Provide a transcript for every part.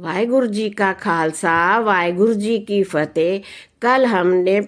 वाहिगुरु जी का खालसा, वाहिगुरु जी की फतेह। कल हमने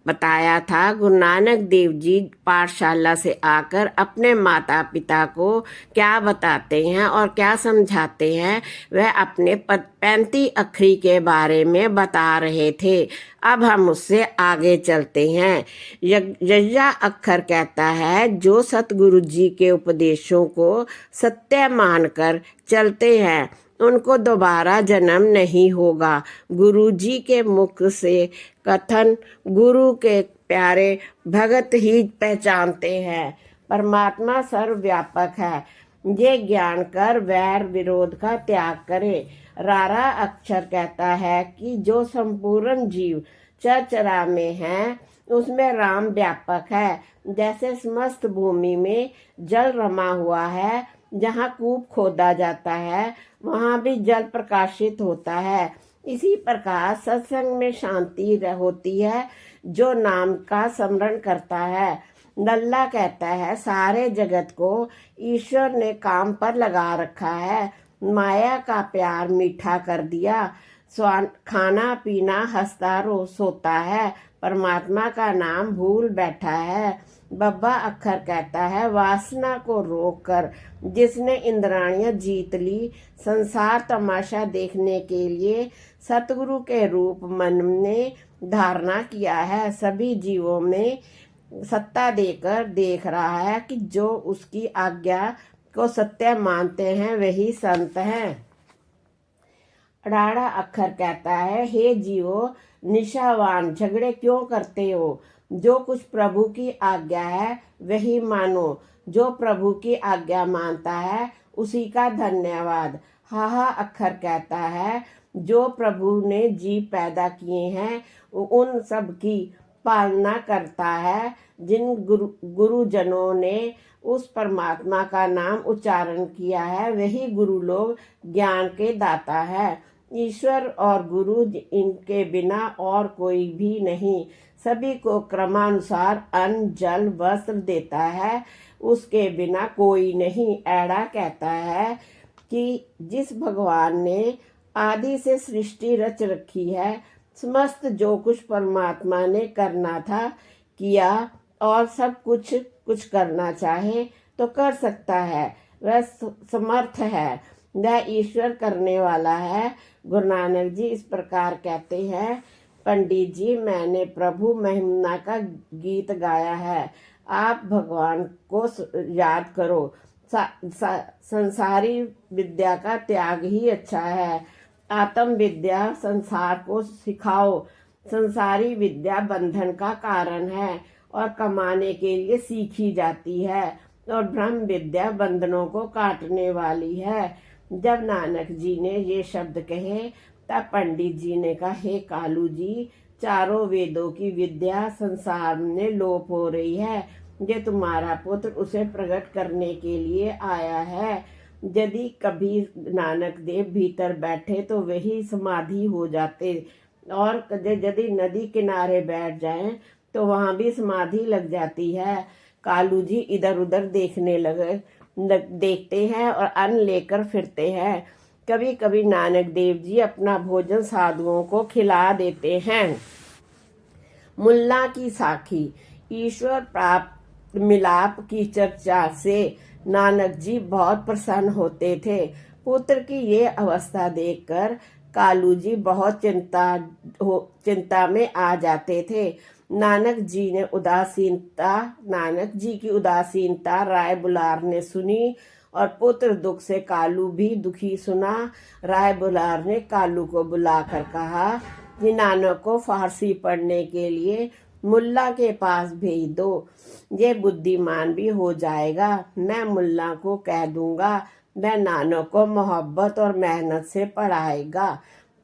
बताया था गुरु नानक देव जी पाठशाला से आकर अपने माता पिता को क्या बताते हैं और क्या समझाते हैं। वह अपने 35 अखरी के बारे में बता रहे थे। अब हम उससे आगे चलते हैं। यज्ञा अक्षर कहता है, जो सतगुरु जी के उपदेशों को सत्य मानकर चलते हैं उनको दोबारा जन्म नहीं होगा। गुरु जी के मुख से कथन गुरु के प्यारे भगत ही पहचानते हैं। परमात्मा सर्वव्यापक है, ये ज्ञान कर वैर विरोध का त्याग करे। रारा अक्षर कहता है कि जो संपूर्ण जीव चरचरा में है उसमें राम व्यापक है। जैसे समस्त भूमि में जल रमा हुआ है, जहाँ कूप खोदा जाता है वहाँ भी जल प्रकाशित होता है। इसी प्रकार सत्संग में शांति होती है जो नाम का स्मरण करता है। नल्ला कहता है, सारे जगत को ईश्वर ने काम पर लगा रखा है, माया का प्यार मीठा कर दिया। खाना पीना हंसता सोता है, परमात्मा का नाम भूल बैठा है। बब्बा अक्षर कहता है, वासना को रोक कर जिसने इंद्राणियां जीत ली, संसार तमाशा देखने के लिए सतगुरु के रूप मन ने धारणा किया है। सभी जीवों में सत्ता देकर देख रहा है कि जो उसकी आज्ञा को सत्य मानते हैं वही संत हैं। अड़ाड़ा अक्षर कहता है, हे जीवो निशावान झगड़े क्यों करते हो। जो कुछ प्रभु की आज्ञा है वही मानो। जो प्रभु की आज्ञा मानता है उसी का धन्यवाद। हाहा अक्षर कहता है, जो प्रभु ने जीव पैदा किए हैं उन सब की पालना करता है। जिन गुरुजनों ने उस परमात्मा का नाम उच्चारण किया है वही गुरु लोग ज्ञान के दाता है। ईश्वर और गुरु इनके बिना और कोई भी नहीं। सभी को क्रमानुसार अन्न जल वस्त्र देता है, उसके बिना कोई नहीं। ऐड़ा कहता है कि जिस भगवान ने आदि से सृष्टि रच रखी है, समस्त जो कुछ परमात्मा ने करना था किया और सब कुछ करना चाहे तो कर सकता है। वह समर्थ है, वह ईश्वर करने वाला है। गुरु नानक जी इस प्रकार कहते हैं, पंडित जी मैंने प्रभु महिमा का गीत गाया है, आप भगवान को याद करो। संसारी विद्या का त्याग ही अच्छा है। आत्म विद्या संसार को सिखाओ। संसारी विद्या बंधन का कारण है और कमाने के लिए सीखी जाती है, और ब्रह्म विद्या बंधनों को काटने वाली है। जब नानक जी ने ये शब्द कहे तब पंडित जी ने कहा, हे कालू जी, चारों वेदों की विद्या संसार में लोप हो रही है। ये तुम्हारा पुत्र उसे प्रकट करने के लिए आया है। यदि कभी नानक देव भीतर बैठे तो वही समाधि हो जाते, और यदि नदी किनारे बैठ जाएं तो वहां भी समाधि लग जाती है। कालू जी इधर उधर देखते हैं और अन्न लेकर फिरते हैं। कभी कभी नानक देव जी अपना भोजन साधुओं को खिला देते हैं। मुल्ला की साखी। ईश्वर प्राप्त मिलाप की चर्चा से नानक जी बहुत प्रसन्न होते थे। पुत्र की ये अवस्था देखकर कालू जी बहुत चिंता में आ जाते थे। नानक जी की उदासीनता राय बुलार ने सुनी और पुत्र दुख से कालू भी दुखी सुना। राय बुलार ने कालू को बुलाकर कहा कि नानक को फारसी पढ़ने के लिए मुल्ला के पास भेज दो, ये बुद्धिमान भी हो जाएगा। मैं मुल्ला को कह दूंगा, मैं नानक को मोहब्बत और मेहनत से पढ़ाएगा।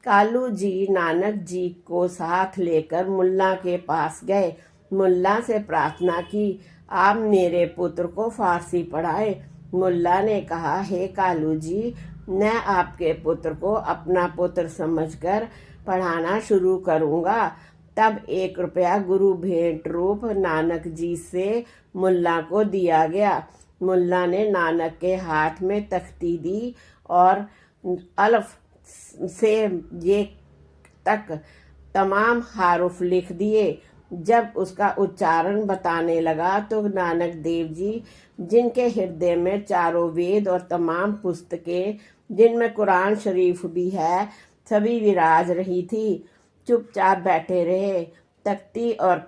कालू जी नानक जी को साथ लेकर मुल्ला के पास गए। मुल्ला से प्रार्थना की, आप मेरे पुत्र को फारसी पढ़ाए। मुल्ला ने कहा, हे कालू जी, मैं आपके पुत्र को अपना पुत्र समझकर पढ़ाना शुरू करूंगा। तब 1 रुपया गुरु भेंट रूप नानक जी से मुल्ला को दिया गया। मुल्ला ने नानक के हाथ में तख्ती दी और अल्फ से ये तक तमाम हारुफ लिख दिए। जब उसका उच्चारण बताने लगा तो नानक देव जी, जिनके हृदय में चारों वेद और तमाम पुस्तकें, जिनमें कुरान शरीफ भी है, सभी विराज रही थी, चुपचाप बैठे रहे। तख्ती और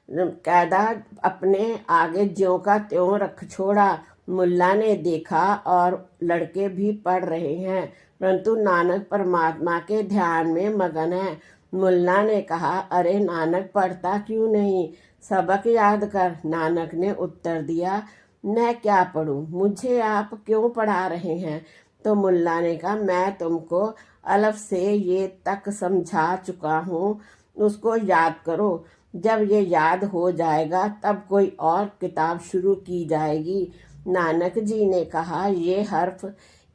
कायदा अपने आगे ज्यों का त्यों रख छोड़ा। मुल्ला ने देखा और लड़के भी पढ़ रहे हैं, परंतु नानक परमात्मा के ध्यान में मगन है। मुल्ला ने कहा, अरे नानक, पढ़ता क्यों नहीं? सबक याद कर। नानक ने उत्तर दिया, मैं क्या पढ़ूं, मुझे आप क्यों पढ़ा रहे हैं? तो मुल्ला ने कहा, मैं तुमको अलफ से ये तक समझा चुका हूँ, उसको याद करो। जब ये याद हो जाएगा तब कोई और किताब शुरू की जाएगी। नानक जी ने कहा, ये हर्फ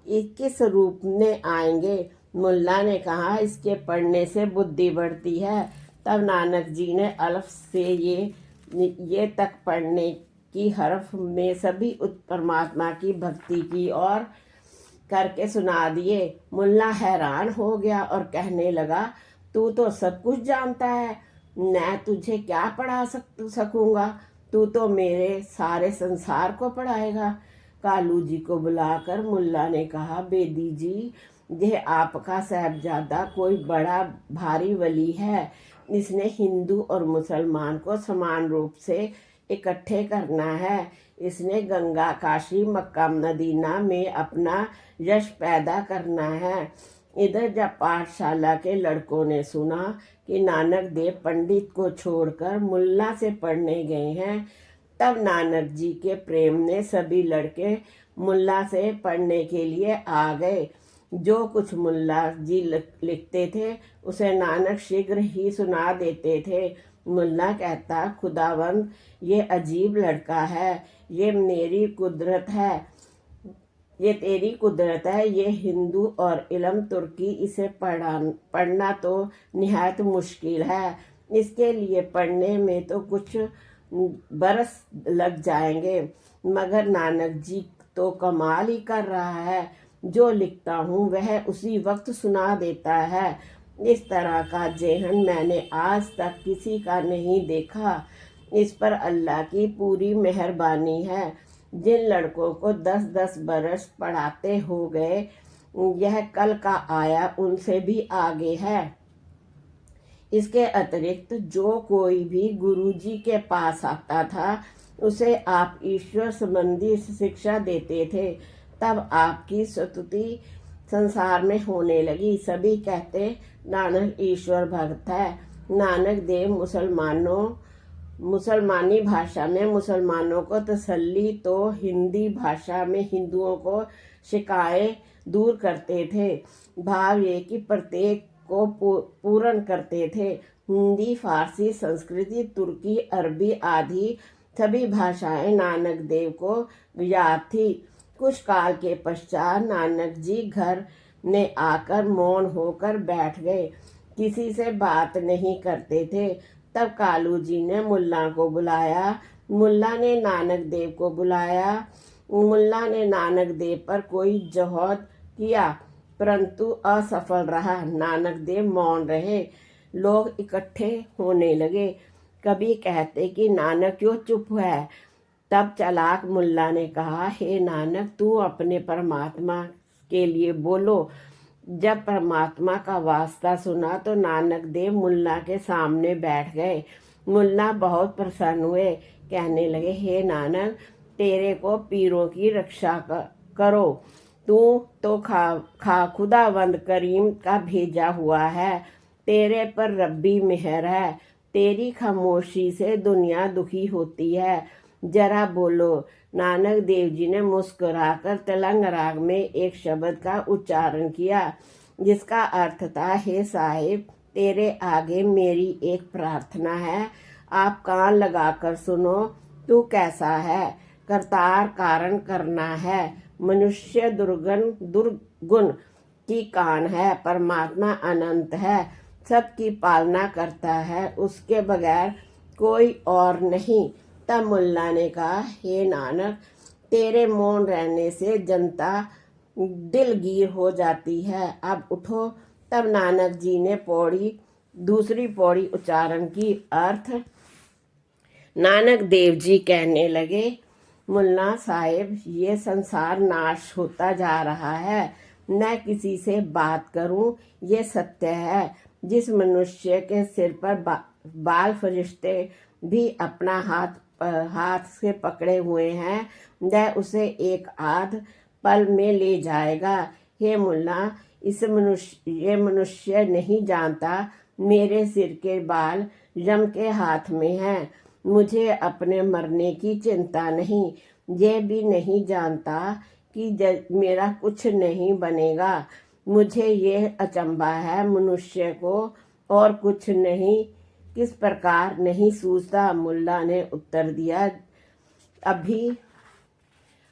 किस रूप में आएंगे? मुल्ला ने कहा, इसके पढ़ने से बुद्धि बढ़ती है। तब नानक जी ने अलफ से ये तक पढ़ने की हर्फ में सभी परमात्मा की भक्ति की और करके सुना दिए। मुल्ला हैरान हो गया और कहने लगा, तू तो सब कुछ जानता है, मैं तुझे क्या पढ़ा सकूंगा? तू तो मेरे सारे संसार को पढ़ाएगा। कालू जी को बुलाकर मुल्ला ने कहा, बेदी जी, यह आपका साहबजादा कोई बड़ा भारी वली है। इसने हिंदू और मुसलमान को समान रूप से इकट्ठे करना है। इसने गंगा, काशी, मक्का, मदीना में अपना यश पैदा करना है। इधर जब पाठशाला के लड़कों ने सुना कि नानक देव पंडित को छोड़कर मुल्ला से पढ़ने गए हैं, तब नानक जी के प्रेम ने सभी लड़के मुल्ला से पढ़ने के लिए आ गए। जो कुछ मुल्ला जी लिखते थे उसे नानक शीघ्र ही सुना देते थे। मुल्ला कहता, खुदावंद, ये अजीब लड़का है, ये मेरी कुदरत है, ये तेरी कुदरत है। ये हिंदू और इल्म तुर्की, इसे पढ़ना तो निहायत मुश्किल है। इसके लिए पढ़ने में तो कुछ बरस लग जाएंगे, मगर नानक जी तो कमाल ही कर रहा है। जो लिखता हूँ वह उसी वक्त सुना देता है। इस तरह का जेहन मैंने आज तक किसी का नहीं देखा। इस पर अल्लाह की पूरी मेहरबानी है। जिन लड़कों को 10-10 बरस पढ़ाते हो गए, यह कल का आया उनसे भी आगे है। इसके अतिरिक्त जो कोई भी गुरुजी के पास आता था, उसे आप ईश्वर संबंधी शिक्षा देते थे। तब आपकी स्तुति संसार में होने लगी। सभी कहते, नानक ईश्वर भक्त है। नानक देव मुसलमानी भाषा में मुसलमानों को तसल्ली, तो हिंदी भाषा में हिंदुओं को शिकायत दूर करते थे। भाव ये कि प्रत्येक को पूर्ण करते थे। हिंदी, फारसी, संस्कृति, तुर्की, अरबी आदि सभी भाषाएं नानक देव को याद थी। कुछ काल के पश्चात नानक जी घर में आकर मौन होकर बैठ गए, किसी से बात नहीं करते थे। तब कालू जी ने मुल्ला को बुलाया। मुल्ला ने नानक देव को बुलाया। मुल्ला ने नानक देव पर कोई जोहद किया, परंतु असफल रहा। नानक देव मौन रहे। लोग इकट्ठे होने लगे। कभी कहते कि नानक क्यों चुप है? तब चालाक मुल्ला ने कहा, हे नानक, तू अपने परमात्मा के लिए बोलो। जब परमात्मा का वास्ता सुना तो नानक देव मुल्ला के सामने बैठ गए। मुल्ला बहुत प्रसन्न हुए, कहने लगे, हे नानक, तेरे को पीरों की रक्षा करो। तू तो खुदावंद करीम का भेजा हुआ है। तेरे पर रब्बी मेहर है। तेरी खामोशी से दुनिया दुखी होती है। जरा बोलो। नानक देव जी ने मुस्कुराकर तेलंग राग में एक शब्द का उच्चारण किया, जिसका अर्थ था, हे साहिब, तेरे आगे मेरी एक प्रार्थना है, आप कान लगाकर सुनो। तू कैसा है? करतार कारण करना है। मनुष्य दुर्गुण की कान है। परमात्मा अनंत है, सबकी पालना करता है, उसके बगैर कोई और नहीं। तब मुल्ला ने कहा, हे नानक, तेरे मौन रहने से जनता दिलगीर हो जाती है। अब उठो। तब नानक जी ने दूसरी पौड़ी उच्चारण की। अर्थ नानक देव जी कहने लगे, मुल्ला साहेब, ये संसार नाश होता जा रहा है। मैं किसी से बात करूं, ये सत्य है। जिस मनुष्य के सिर पर बाल फरिश्ते भी अपना हाथ से पकड़े हुए हैं, वह उसे एक आध पल में ले जाएगा। हे मुल्ला, ये मनुष्य नहीं जानता मेरे सिर के बाल यम के हाथ में हैं। मुझे अपने मरने की चिंता नहीं। ये भी नहीं जानता कि मेरा कुछ नहीं बनेगा। मुझे ये अचंभा है, मनुष्य को और कुछ नहीं किस प्रकार नहीं सूझता। मुल्ला ने उत्तर दिया, अभी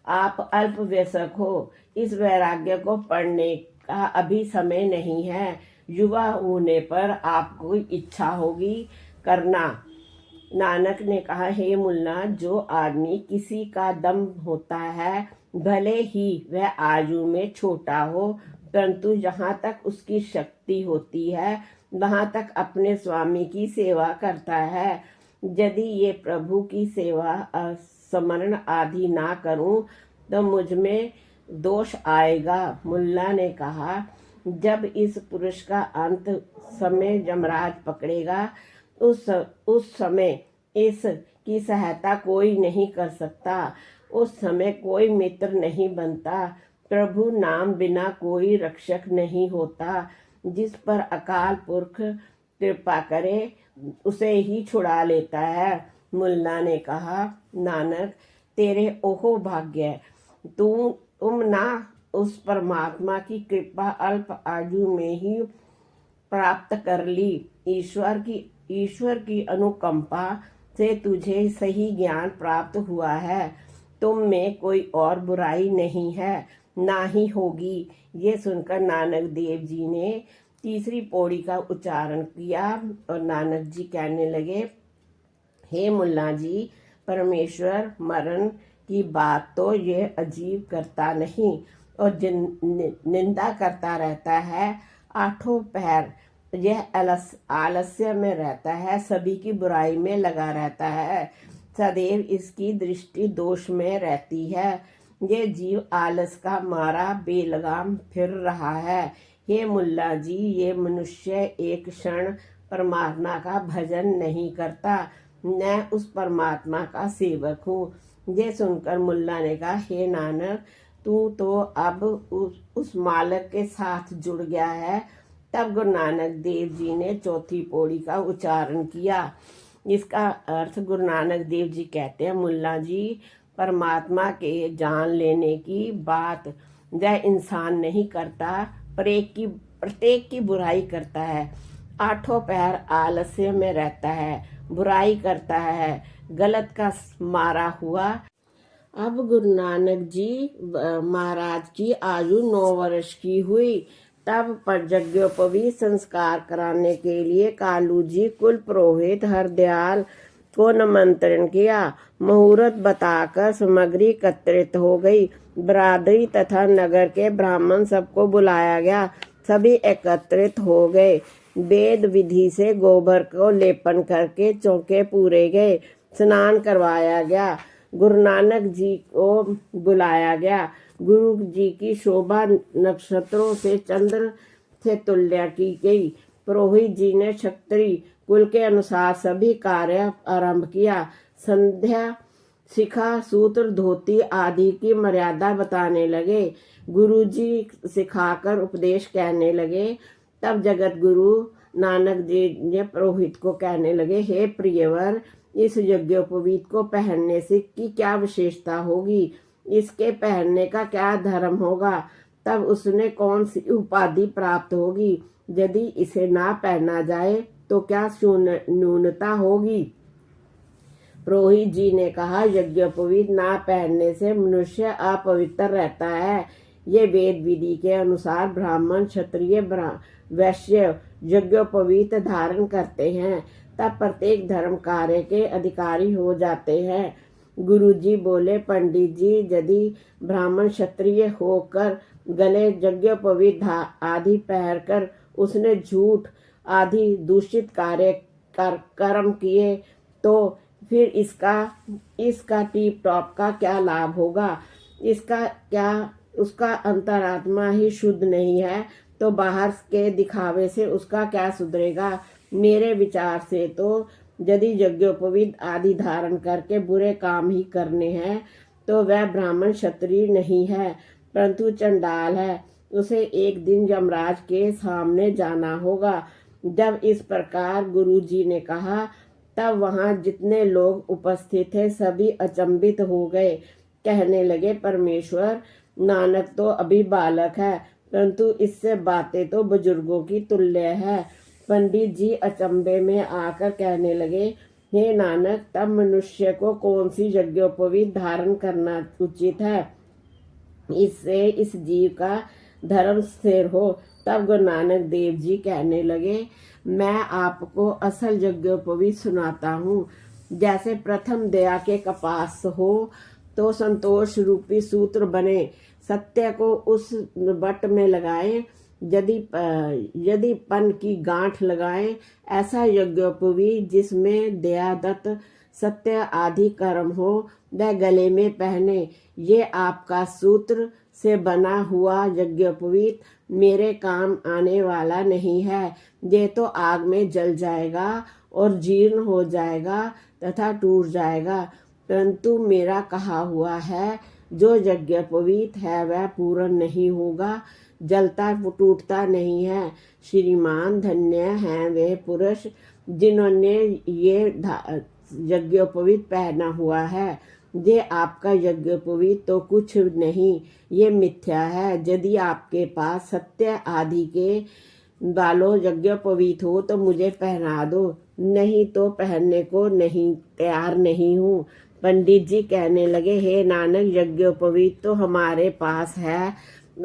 आप अल्प वयस्क हो, इस वैराग्य को पढ़ने का अभी समय नहीं है। युवा होने पर आपको इच्छा होगी करना। नानक ने कहा, हे मुल्ला, जो आदमी किसी का दम होता है, भले ही वह आयु में छोटा हो, परंतु जहाँ तक उसकी शक्ति होती है वहाँ तक अपने स्वामी की सेवा करता है। यदि ये प्रभु की सेवा स्मरण आदि ना करूं तो मुझ में दोष आएगा। मुल्ला ने कहा, जब इस पुरुष का अंत समय यमराज पकड़ेगा, उस समय इसकी सहायता कोई नहीं कर सकता। उस समय कोई मित्र नहीं बनता। प्रभु नाम बिना कोई रक्षक नहीं होता। जिस पर अकाल पुरख कृपा करे उसे ही छुड़ा लेता है। मुल्ला ने कहा, नानक, तेरे ओहो भाग्य, तुम ना उस परमात्मा की कृपा अल्प आयु में ही प्राप्त कर ली। ईश्वर की अनुकंपा से तुझे सही ज्ञान प्राप्त हुआ है। तुम में कोई और बुराई नहीं है, ना ही होगी। ये सुनकर नानक देव जी ने तीसरी पौड़ी का उच्चारण किया और नानक जी कहने लगे, हे मुल्ला जी, परमेश्वर मरण की बात तो ये अजीब करता नहीं और निंदा करता रहता है। आठों पहर यह आलस्य में रहता है, सभी की बुराई में लगा रहता है। सदैव इसकी दृष्टि दोष में रहती है। ये जीव आलस का मारा बेलगाम फिर रहा है। हे मुल्ला जी, ये मनुष्य एक क्षण परमात्मा का भजन नहीं करता। मैं उस परमात्मा का सेवक हूँ। ये सुनकर मुल्ला ने कहा, हे नानक, तू तो अब उस मालक के साथ जुड़ गया है। तब गुरु नानक देव जी ने चौथी पौड़ी का उच्चारण किया। इसका अर्थ गुरु नानक देव जी कहते हैं, मुल्ला जी, परमात्मा के जान लेने की बात वह इंसान नहीं करता, प्रत्येक की बुराई करता है। आठों पहर आलस्य में रहता है, बुराई करता है, गलत का मारा हुआ। अब गुरु नानक जी महाराज की आयु 9 वर्ष की हुई। तब पर यज्ञोपवीत संस्कार कराने के लिए कालू जी कुल पुरोहित हरदयाल को निमंत्रण किया। मुहूर्त बताकर सामग्री एकत्रित हो गई। बरादरी तथा नगर के ब्राह्मण सबको बुलाया गया। सभी एकत्रित हो गए। वेद विधि से गोबर को लेपन करके चौके पूरे गए। स्नान करवाया गया। गुरु नानक जी को बुलाया गया। गुरु जी की शोभा नक्षत्रों से चंद्र से तुल्य की गई। पुरोहित जी ने क्षत्रिय कुल के अनुसार सभी कार्य आरंभ किया। संध्या शिखा सूत्र धोती आदि की मर्यादा बताने लगे। गुरु जी सिखाकर उपदेश कहने लगे। तब जगत गुरु नानक जी ने पुरोहित को कहने लगे, हे प्रियवर, इस यज्ञोपवीत को पहनने से की क्या विशेषता होगी? इसके पहनने का क्या धर्म होगा? तब उसने कौन सी उपाधि प्राप्त होगी? यदि इसे ना पहना जाए तो क्या न्यूनता होगी? पुरोहित जी ने कहा, यज्ञोपवीत ना पहनने से मनुष्य अपवित्र रहता है। ये वेद विधि के अनुसार ब्राह्मण क्षत्रिय वैश्य यज्ञोपवीत धारण करते हैं, तब प्रत्येक धर्म कार्य के अधिकारी हो जाते हैं। गुरु जी बोले, पंडित जी, यदि ब्राह्मण क्षत्रिय होकर गले यज्ञोपवीत आदि पहनकर उसने झूठ आदि दूषित कर्म किए तो फिर इसका टीप टॉप का क्या लाभ होगा? इसका क्या, उसका अंतरात्मा ही शुद्ध नहीं है तो बाहर के दिखावे से उसका क्या सुधरेगा? मेरे विचार से तो यदि यज्ञोपवीत आदि धारण करके बुरे काम ही करने हैं तो वह ब्राह्मण क्षत्रिय नहीं है परंतु चंडाल है। उसे एक दिन यमराज के सामने जाना होगा। जब इस प्रकार गुरुजी ने कहा तब वहां जितने लोग उपस्थित थे सभी अचंभित हो गए। कहने लगे, परमेश्वर, नानक तो अभी बालक है परंतु इससे बातें तो बुजुर्गों की तुल्य है। पंडित जी अचंभे में आकर कहने लगे, हे नानक, तब मनुष्य को कौन सी यज्ञोपवीत धारण करना उचित है, इससे इस जीव का धर्म स्थिर हो? तब गुरु नानक देव जी कहने लगे, मैं आपको असल यज्ञोपवीत सुनाता हूँ। जैसे प्रथम दया के कपास हो तो संतोष रूपी सूत्र बने, सत्य को उस बट में लगाएं, यदि पन की गांठ लगाएं। ऐसा यज्ञोपवीत जिसमें दयादत्त सत्य आदि कर्म हो वह गले में पहने। ये आपका सूत्र से बना हुआ यज्ञोपवीत मेरे काम आने वाला नहीं है। ये तो आग में जल जाएगा और जीर्ण हो जाएगा तथा टूट जाएगा, परंतु मेरा कहा हुआ है जो यज्ञोपवीत है वह पूर्ण नहीं होगा, जलता टूटता नहीं है। श्रीमान, धन्य हैं वे पुरुष जिन्होंने ये यज्ञोपवीत पहना हुआ है। ये आपका यज्ञोपवीत तो कुछ नहीं, ये मिथ्या है। यदि आपके पास सत्य आदि के बालो यज्ञोपवीत हो तो मुझे पहना दो, नहीं तो पहनने को नहीं तैयार नहीं हूँ। पंडित जी कहने लगे, हे नानक, यज्ञोपवीत तो हमारे पास है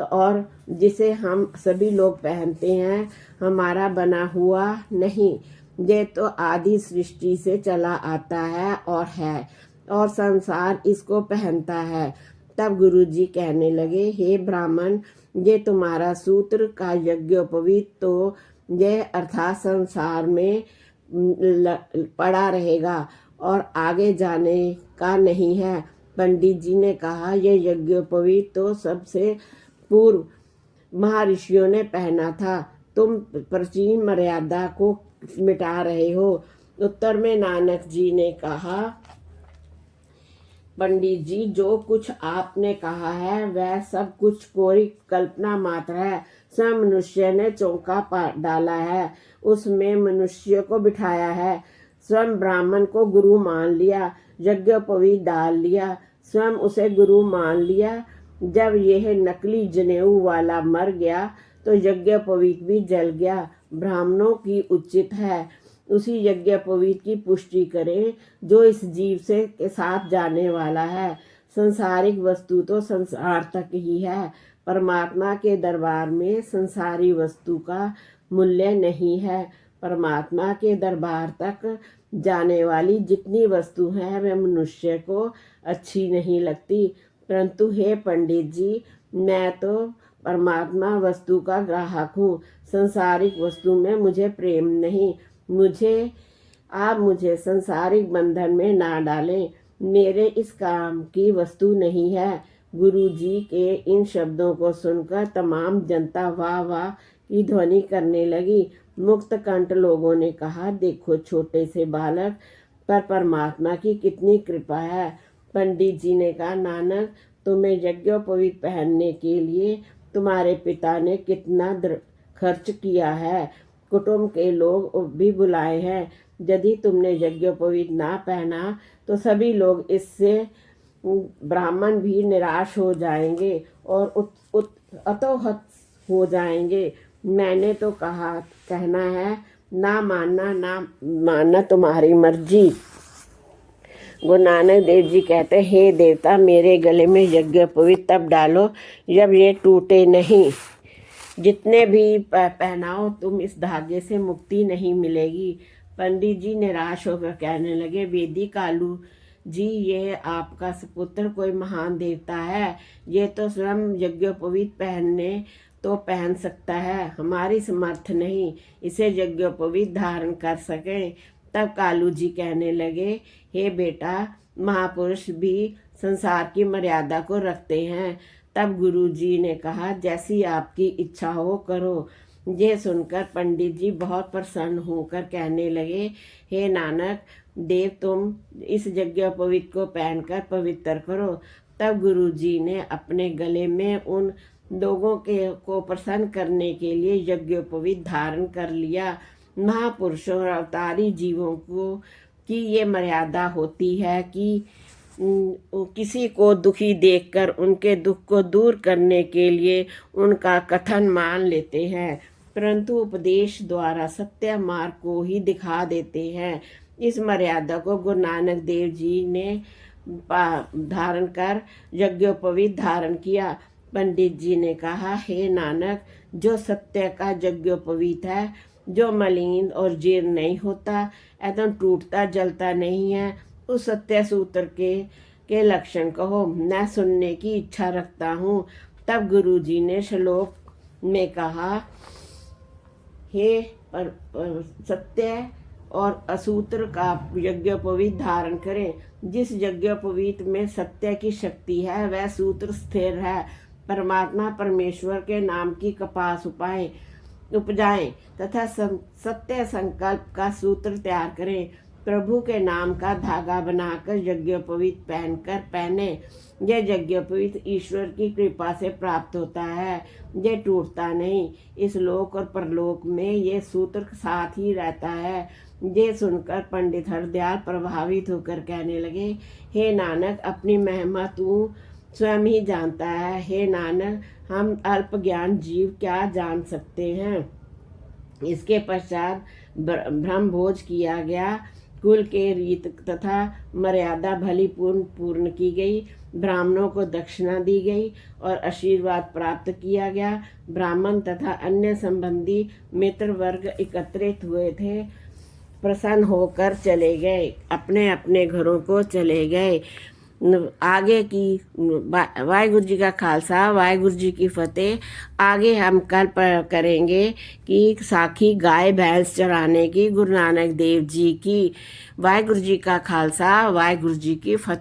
और जिसे हम सभी लोग पहनते हैं, हमारा बना हुआ नहीं। ये तो आदि सृष्टि से चला आता है और संसार इसको पहनता है। तब गुरुजी कहने लगे, हे ब्राह्मण, ये तुम्हारा सूत्र का यज्ञोपवीत तो ये अर्थात संसार में पड़ा रहेगा और आगे जाने का नहीं है। पंडित जी ने कहा, यह यज्ञोपवीत तो सबसे पूर्व महर्षियों ने पहना था, तुम प्राचीन मर्यादा को मिटा रहे हो। उत्तर में नानक जी ने कहा, पंडित जी, जो कुछ आपने कहा है वह सब कुछ कोई कल्पना मात्र है। स्वयं मनुष्य ने चौका डाला है, उसमें मनुष्य को बिठाया है, स्वयं ब्राह्मण को गुरु मान लिया, यज्ञोपवीत डाल लिया, स्वयं उसे गुरु मान लिया। जब यह नकली जनेऊ वाला मर गया तो यज्ञोपवीत भी जल गया। ब्राह्मणों की उचित है उसी यज्ञोपवीत की पुष्टि करें जो इस जीव से के साथ जाने वाला है। संसारिक वस्तु तो संसार तक ही है, परमात्मा के दरबार में संसारी वस्तु का मूल्य नहीं है। परमात्मा के दरबार तक जाने वाली जितनी वस्तु है वह मनुष्य को अच्छी नहीं लगती, परंतु हे पंडित जी, मैं तो परमात्मा वस्तु का ग्राहक हूँ। संसारिक वस्तु में मुझे प्रेम नहीं। आप मुझे संसारिक बंधन में ना डालें, मेरे इस काम की वस्तु नहीं है। गुरु जी के इन शब्दों को सुनकर तमाम जनता वाह वाह की ध्वनि करने लगी। मुक्त कंठ लोगों ने कहा, देखो छोटे से बालक पर परमात्मा की कितनी कृपा है। पंडित जी ने कहा, नानक, तुम्हें यज्ञोपवीत पहनने के लिए तुम्हारे पिता ने कितना खर्च किया है, कुटुंब के लोग भी बुलाए हैं। यदि तुमने यज्ञोपवीत ना पहना तो सभी लोग इससे ब्राह्मण भी निराश हो जाएंगे और अतोहत हो जाएंगे। मैंने तो कहना है, ना मानना तुम्हारी मर्जी। गुरु नानक देव जी कहते, हे देवता, मेरे गले में यज्ञोपवीत तब डालो जब ये टूटे नहीं। जितने भी पहनाओ तुम इस धागे से मुक्ति नहीं मिलेगी। पंडित जी निराश होकर कहने लगे, वेदी कालू जी ये आपका सुपुत्र कोई महान देवता है, ये तो स्वयं यज्ञोपवीत पहनने तो पहन सकता है, हमारी समर्थ नहीं इसे यज्ञोपवीत धारण कर सके। तब कालू जी कहने लगे, हे बेटा, महापुरुष भी संसार की मर्यादा को रखते हैं। तब गुरु जी ने कहा, जैसी आपकी इच्छा हो करो। ये सुनकर पंडित जी बहुत प्रसन्न होकर कहने लगे, हे नानक देव, तुम इस यज्ञोपवीत को पहनकर पवित्र करो। तब गुरु जी ने अपने गले में उन लोगों के को प्रसन्न करने के लिए यज्ञोपवीत धारण कर लिया। महापुरुषों और अवतारी जीवों को की ये मर्यादा होती है कि किसी को दुखी देखकर उनके दुख को दूर करने के लिए उनका कथन मान लेते हैं, परंतु उपदेश द्वारा सत्य मार्ग को ही दिखा देते हैं। इस मर्यादा को गुरु नानक देव जी ने धारण कर यज्ञोपवीत धारण किया। पंडित जी ने कहा, हे नानक, जो सत्य का यज्ञोपवीत है, जो मलिन और जीर्ण नहीं होता एवं टूटता जलता नहीं है, उस सत्य सूत्र के लक्षण कहो, मैं सुनने की इच्छा रखता हूँ। तब गुरु जी ने श्लोक में कहा, हे सत्य और असूत्र का यज्ञोपवीत धारण करें। जिस यज्ञोपवीत में सत्य की शक्ति है वह सूत्र स्थिर है। परमात्मा परमेश्वर के नाम की कपास उपजाएं तथा सत्य संकल्प का सूत्र तैयार करें। प्रभु के नाम का धागा बनाकर यज्ञोपवीत पहनकर पहने। यह यज्ञोपवीत ईश्वर की कृपा से प्राप्त होता है, ये टूटता नहीं। इस लोक और परलोक में ये सूत्र साथ ही रहता है। ये सुनकर पंडित हरदयाल प्रभावित होकर कहने लगे, हे नानक, अपनी महिमा तू स्वयं ही जानता है। हे नानक, हम अल्प ज्ञान जीव क्या जान सकते हैं। इसके पश्चात ब्रह्म भोज किया गया। कुल के रीत तथा मर्यादा भली पूर्ण की गई। ब्राह्मणों को दक्षिणा दी गई और आशीर्वाद प्राप्त किया गया। ब्राह्मण तथा अन्य संबंधी मित्र वर्ग एकत्रित हुए थे, प्रसन्न होकर चले गए, अपने अपने घरों को चले गए। आगे की वाहिगुरु जी का खालसा, वाहिगुरु जी की फतेह। आगे हम कल करेंगे कि साखी गाय भैंस चराने की गुरु नानक देव जी की। वाहिगुरु जी का खालसा, वाहिगुरु जी की फतेह।